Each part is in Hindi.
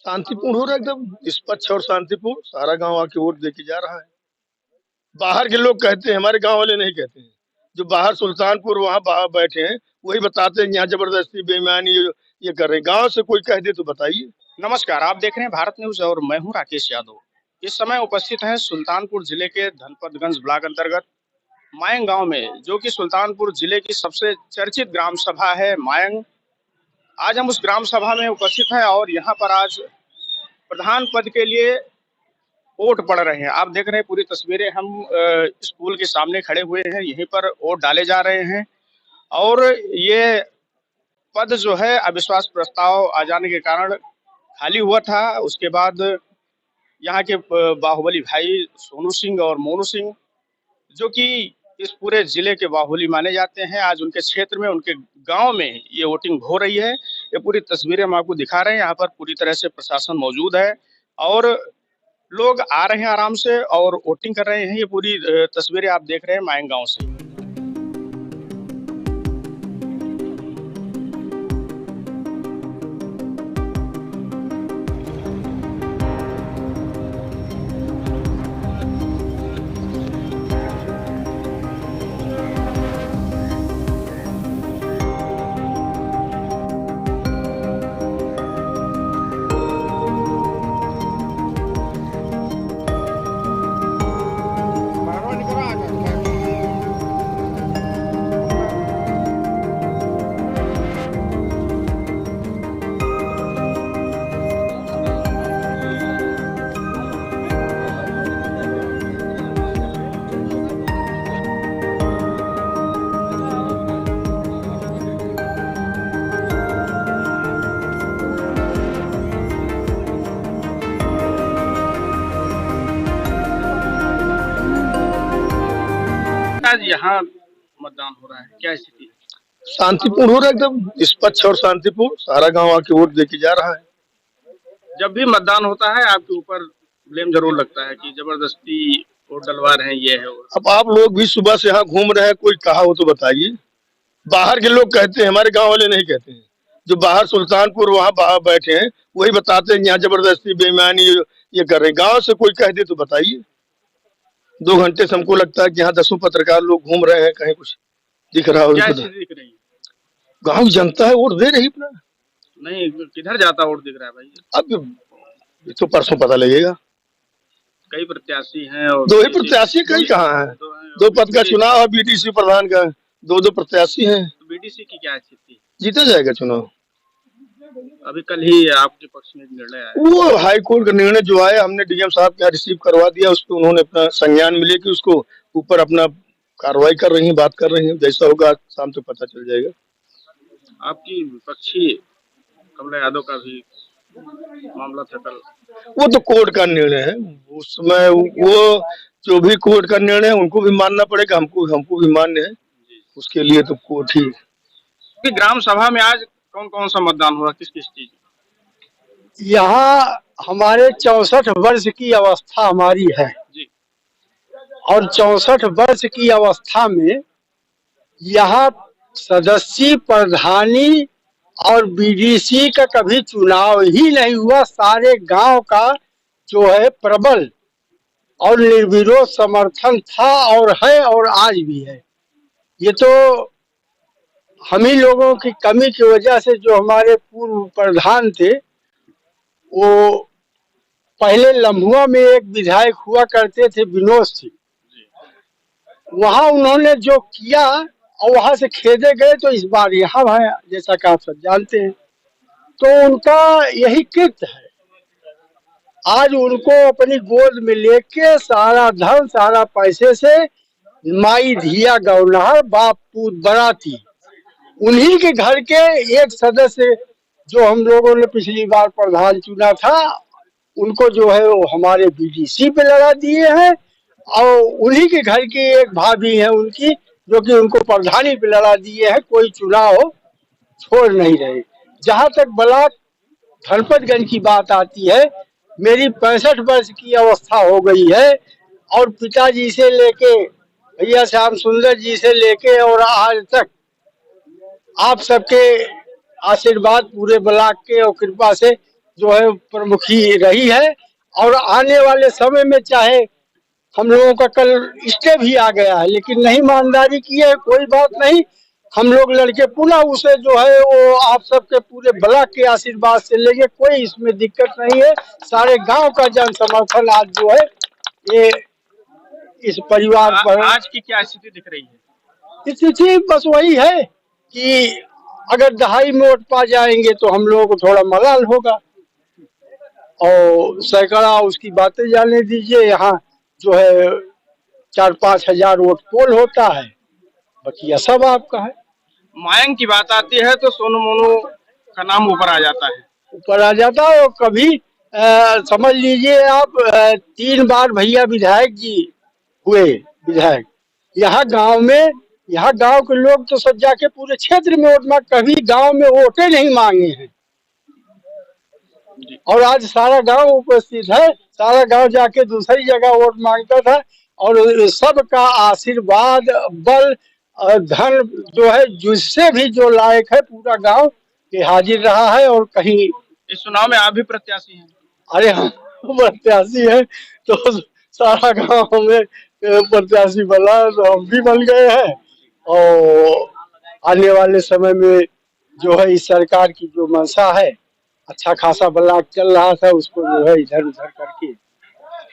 शांतिपूर्ण हो रहा है, एकदम निष्पक्ष और शांतिपूर्ण। सारा गांव आके वोट दे के जा रहा है। बाहर के लोग कहते हैं, हमारे गांव वाले नहीं कहते हैं। जो बाहर सुल्तानपुर वहां बाहर बैठे हैं, वही बताते हैं यहाँ जबरदस्ती बेईमानी ये कर रहे हैं। गांव से कोई कह दे तो बताइए। नमस्कार, आप देख रहे हैं भारत न्यूज और मैं हूं राकेश यादव। इस समय उपस्थित हैं सुल्तानपुर जिले के धनपतगंज ब्लॉक अंतर्गत मायंग गांव में, जो कि सुल्तानपुर जिले की सबसे चर्चित ग्राम सभा है मायंग। आज हम उस ग्राम सभा में उपस्थित हैं और यहाँ पर आज प्रधान पद के लिए वोट पड़ रहे हैं। आप देख रहे हैं पूरी तस्वीरें, हम स्कूल के सामने खड़े हुए हैं, यहीं पर वोट डाले जा रहे हैं। और ये पद जो है अविश्वास प्रस्ताव आ जाने के कारण खाली हुआ था। उसके बाद यहाँ के बाहुबली भाई सोनू सिंह और मोनू सिंह, जो कि इस पूरे जिले के बाहुबली माने जाते हैं, आज उनके क्षेत्र में, उनके गांव में ये वोटिंग हो रही है। ये पूरी तस्वीरें हम आपको दिखा रहे हैं। यहाँ पर पूरी तरह से प्रशासन मौजूद है और लोग आ रहे हैं आराम से और वोटिंग कर रहे हैं। ये पूरी तस्वीरें आप देख रहे हैं मायंग गाँव से। आज यहाँ मतदान हो रहा है, क्या स्थिति है? शांतिपूर्ण हो रहा है, एकदम निष्पक्ष और शांतिपूर्ण। सारा गांव आके वोट दे के जा रहा है। जब भी मतदान होता है आपके ऊपर ब्लेम जरूर लगता है कि जबरदस्ती वोट डलवा रहे हैं, ये है वो। अब आप लोग भी सुबह से यहाँ घूम रहे हैं, कोई कहा हो तो बताइए। बाहर के लोग कहते हैं, हमारे गांव वाले नहीं कहते हैं। जो बाहर सुल्तानपुर वहां बाहर बैठे हैं, वही बताते हैं यहाँ जबरदस्ती बेईमानी ये कर रहे हैं। गांव से कोई कह दे तो बताइए। 2 घंटे से हमको लगता है कि यहाँ 10 पत्रकार लोग घूम रहे हैं, कहीं कुछ दिख रहा हो क्या तो। स्थिति दिख रही है? गांव की जनता है, वोट दे रही अपना। नहीं, किधर जाता वोट दिख रहा है भाई? अब ये तो परसों पता लगेगा। कई प्रत्याशी हैं और 2 ही प्रत्याशी, कई कहाँ है? 2 पद का चुनाव है, बीडीसी प्रधान का। 2-2 प्रत्याशी हैं। तो बीडीसी की क्या स्थिति? जीता जाएगा चुनाव। अभी कल ही आपके पक्ष में एक निर्णय आया। वो हाई कोर्ट का निर्णय जो आया, हमने डीएम साहब के यहाँ रिसीव करवा दिया। उस पर उन्होंने अपना संज्ञान मिले कि उसको ऊपर अपना कार्रवाई कर रही हैं, बात कर रही हैं। जैसा होगा शाम तक पता चल जाएगा। आपकी विपक्षी कमला यादव का भी मामला था कल। वो तो कोर्ट का निर्णय है, उसमें वो जो भी कोर्ट का निर्णय है उनको भी मानना पड़ेगा, हमको भी मान्य है। उसके लिए तो कोर्ट ही। कि ग्राम सभा में आज कौन कौन सा मतदान हो रहा, किस किस चीज? यहाँ हमारे 64 वर्ष की अवस्था हमारी है जी। और 64 वर्ष की अवस्था में यहाँ सदस्य, प्रधानी और बीडीसी का कभी चुनाव ही नहीं हुआ। सारे गांव का जो है प्रबल और निर्विरोध समर्थन था और है और आज भी है। ये तो हम ही लोगों की कमी की वजह से, जो हमारे पूर्व प्रधान थे, वो पहले लम्हुआ में एक विधायक हुआ करते थे विनोद सिंह, वहां उन्होंने जो किया और वहां से खेदे गए तो इस बार यहाँ है, जैसा कि आप सब जानते हैं। तो उनका यही कृत्य है। आज उनको अपनी गोद में लेके सारा धन, सारा पैसे से माई धिया गौनहर बाप पूत बराती, उन्हीं के घर के एक सदस्य जो हम लोगों ने पिछली बार प्रधान चुना था, उनको जो है वो हमारे बीडीसी पे लगा दिए हैं। और उन्हीं के घर की एक भाभी है उनकी, जो कि उनको प्रधानी पे लड़ा दिए हैं। कोई चुनाव छोड़ नहीं रहे। जहां तक ब्लॉक धनपतगंज की बात आती है, मेरी 65 वर्ष की अवस्था हो गई है और पिताजी से लेके भैया श्याम सुंदर जी से लेके और आज तक आप सबके आशीर्वाद, पूरे ब्लॉक के और कृपा से जो है प्रमुखी रही है। और आने वाले समय में चाहे हम लोगों का कल स्टे भी आ गया है, लेकिन नहीं ईमानदारी की है, कोई बात नहीं, हम लोग लड़के पुनः उसे जो है वो आप सबके पूरे ब्लॉक के आशीर्वाद से लेंगे, कोई इसमें दिक्कत नहीं है। सारे गांव का जन समर्थन आज जो है ये इस परिवार पर। आज की क्या स्थिति दिख रही है? स्थिति बस वही है कि अगर दहाई में वोट पा जाएंगे तो हम लोगों को थोड़ा मलाल होगा, और सैकड़ा उसकी बातें जाने दीजिए। यहाँ जो है 4-5 हजार वोट पोल होता है, बाकी सब आपका है। मायंग की बात आती है तो सोनू मोनू का नाम ऊपर आ जाता है। ऊपर आ जाता है, और कभी समझ लीजिए आप 3 बार भैया विधायक जी हुए विधायक यहाँ गांव में। यहाँ गांव के लोग तो सब जाके पूरे क्षेत्र में वोट मांग, कभी गांव में वोटे नहीं मांगे हैं, और आज सारा गांव उपस्थित है। सारा गांव जाके दूसरी जगह वोट मांगता था, और सबका आशीर्वाद बल धन जो है जिससे भी जो लायक है पूरा गांव के हाजिर रहा है। और कहीं इस चुनाव में आप भी प्रत्याशी हैं? अरे हम प्रत्याशी है तो सारा गांव में प्रत्याशी बना, तो हम भी बन गए हैं। और आने वाले समय में जो है इस सरकार की जो मंशा है, अच्छा खासा ब्लॉक चल रहा था, उसको जो है इधर उधर करके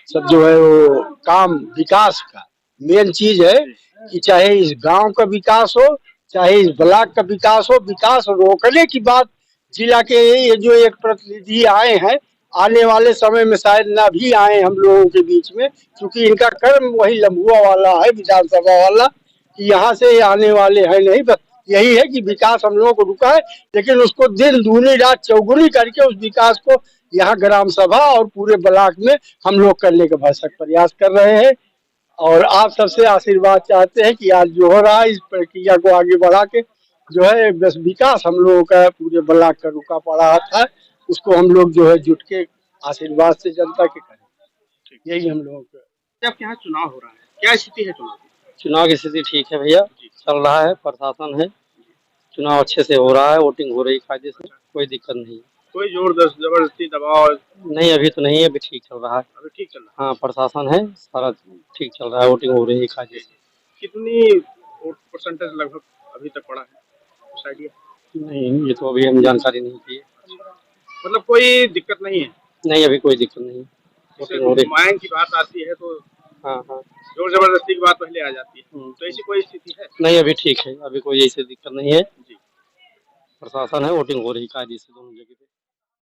सब जो है वो काम विकास का मेन चीज है कि चाहे इस गांव का विकास हो, चाहे इस ब्लॉक का विकास हो, विकास रोकने की बात जिला के ये जो एक प्रतिनिधि आए हैं, आने वाले समय में शायद ना भी आए हम लोगों के बीच में, क्योंकि इनका कर्म वही लम्बुआ वाला है, विधानसभा वाला, कि यहाँ से आने वाले हैं नहीं। बस यही है कि विकास हम लोगों को रुका है, लेकिन उसको दिन दूनी रात चौगुनी करके उस विकास को यहाँ ग्राम सभा और पूरे ब्लॉक में हम लोग करने का भरसक प्रयास कर रहे हैं। और आप सबसे आशीर्वाद चाहते हैं कि आज जो हो रहा है इस प्रक्रिया को आगे बढ़ा के जो है बस विकास हम लोगों का पूरे ब्लॉक का रुका पड़ा था, उसको हम लोग जो है जुट के आशीर्वाद से जनता के करें, यही हम लोगों का। आपके यहाँ चुनाव हो रहा है, क्या स्थिति है चुनाव की? चुनाव की स्थिति ठीक है भैया, चल रहा है, प्रशासन है, चुनाव अच्छे से हो रहा है, वोटिंग हो रही कायदे से, कोई दिक्कत नहीं। कोई जोर जबरदस्ती दबाव? नहीं, अभी तो नहीं है, अभी ठीक चल रहा है। अभी ठीक चल रहा हाँ, प्रशासन है, सारा ठीक चल रहा है, वोटिंग हो रही है कायदे से। है। कितनी वोट परसेंटेज लगभग अभी तक पड़ा है, कुछ आइडिया? नहीं, ये तो अभी हम जानकारी नहीं की है। मतलब कोई दिक्कत नहीं है? नहीं, अभी कोई दिक्कत नहीं है, वोटिंग हो रही। मायंग की बात आती है तो हाँ हाँ, जोर जबरदस्ती की बात पहले आ जाती है, तो ऐसी कोई स्थिति है? नहीं, अभी ठीक है, अभी कोई ऐसी दिक्कत नहीं है, जी। प्रशासन है, वोटिंग हो रही कायदे से दोनों जगह पे।